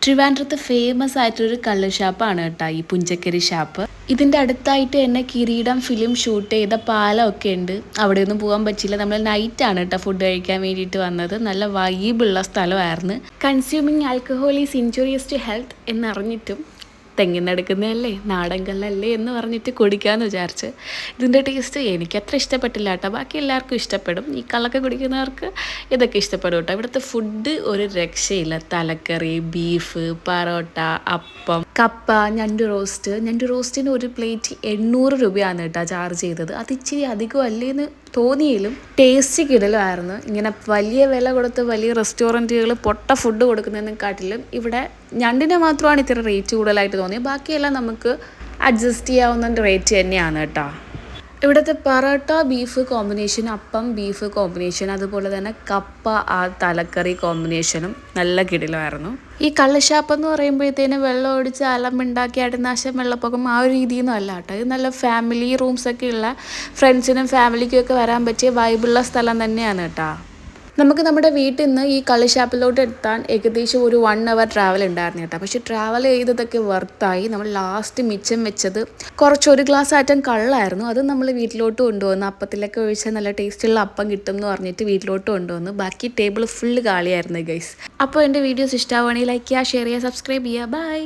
ട്രിവാൻഡ്രത്ത് ഫേമസ് ആയിട്ടൊരു കള്ള് ഷാപ്പാണ് കേട്ടോ ഈ പുഞ്ചക്കരി ഷാപ്പ്. ഇതിൻ്റെ അടുത്തായിട്ട് തന്നെ കിരീടം ഫിലിം ഷൂട്ട് ചെയ്ത പാലമൊക്കെ ഉണ്ട്. അവിടെയൊന്നും പോകാൻ പറ്റില്ല. നമ്മൾ നൈറ്റാണ് കേട്ടോ ഫുഡ് കഴിക്കാൻ വേണ്ടിയിട്ട് വന്നത്. നല്ല വൈബുള്ള സ്ഥലമായിരുന്നു. Consuming alcohol is injurious to health എന്നറിഞ്ഞിട്ടും തെങ്ങിനെടുക്കുന്നതല്ലേ നാടൻ കല്ലല്ലേ എന്ന് പറഞ്ഞിട്ട് കുടിക്കാമെന്ന് വിചാരിച്ച്. ഇതിൻ്റെ ടേസ്റ്റ് എനിക്കത്ര ഇഷ്ടപ്പെട്ടില്ല കേട്ടോ. ബാക്കി എല്ലാവർക്കും ഇഷ്ടപ്പെടും. ഈ കള്ളൊക്കെ കുടിക്കുന്നവർക്ക് ഇതൊക്കെ ഇഷ്ടപ്പെടും കേട്ടോ. ഇവിടുത്തെ ഫുഡ് ഒരു രക്ഷയില്ല. തലക്കറി, ബീഫ്, പൊറോട്ട, അപ്പം, കപ്പ, ഞണ്ട് റോസ്റ്റിന് ഒരു പ്ലേറ്റ് 800 രൂപയാണ് കേട്ടോ ചാർജ് ചെയ്തത്. അത് ഇച്ചിരി അധികം അല്ലേന്ന് തോന്നിയാലും ടേസ്റ്റ് കിടലുമായിരുന്നു. ഇങ്ങനെ വലിയ വില കൊടുത്ത് വലിയ റെസ്റ്റോറൻറ്റുകൾ പൊട്ട ഫുഡ് കൊടുക്കുന്നതിനെക്കാട്ടിലും ഇവിടെ ഞണ്ടിനെ മാത്രമാണ് ഇത്ര റേറ്റ് കൂടുതലായിട്ട് തോന്നിയത്. ബാക്കിയെല്ലാം നമുക്ക് അഡ്ജസ്റ്റ് ചെയ്യാവുന്ന റേറ്റ് തന്നെയാണ് കേട്ടോ. ഇവിടുത്തെ പൊറോട്ട ബീഫ് കോമ്പിനേഷൻ, അപ്പം ബീഫ് കോമ്പിനേഷൻ, അതുപോലെ തന്നെ കപ്പ തലക്കറി കോമ്പിനേഷനും നല്ല കിടിലമായിരുന്നു. ഈ കള്ളുഷാപ്പ് എന്ന് പറയുമ്പോഴത്തേനും വെള്ളം ഒടിച്ച് അലമ്പുണ്ടാക്കി അടിനാശം വെള്ളപ്പൊക്കം ആ ഒരു രീതിയൊന്നും അല്ല കേട്ടോ. ഇത് നല്ല ഫാമിലി റൂംസൊക്കെ ഉള്ള ഫ്രണ്ട്സിനും ഫാമിലിക്കും ഒക്കെ വരാൻ പറ്റിയ വൈബുള്ള സ്ഥലം തന്നെയാണ് കേട്ടോ. നമുക്ക് നമ്മുടെ വീട്ടിൽ നിന്ന് ഈ കള്ളുഷാപ്പിലോട്ട് എത്താൻ ഏകദേശം ഒരു 1 hour ട്രാവൽ ഉണ്ടായിരുന്നു കേട്ടോ. പക്ഷേ ട്രാവൽ ചെയ്തതൊക്കെ വർത്തായി. നമ്മൾ ലാസ്റ്റ് മിച്ചം വെച്ചത് ഒരു ഗ്ലാസ് ആറ്റം കള്ളായിരുന്നു. അത് നമ്മൾ വീട്ടിലോട്ട് കൊണ്ടുവന്നു. അപ്പത്തിലൊക്കെ ഒഴിച്ചാൽ നല്ല ടേസ്റ്റുള്ള അപ്പം കിട്ടും എന്ന് പറഞ്ഞിട്ട് വീട്ടിലോട്ട് കൊണ്ടുവന്നു. ബാക്കി ടേബിൾ ഫുള്ള് കാലിയായിരുന്നു ഗൈസ്. അപ്പോൾ എൻ്റെ വീഡിയോസ് ഇഷ്ടമാവുകയാണെങ്കിൽ ലൈക്ക് ചെയ്യുക, ഷെയർ ചെയ്യുക, സബ്സ്ക്രൈബ് ചെയ്യുക. ബൈ.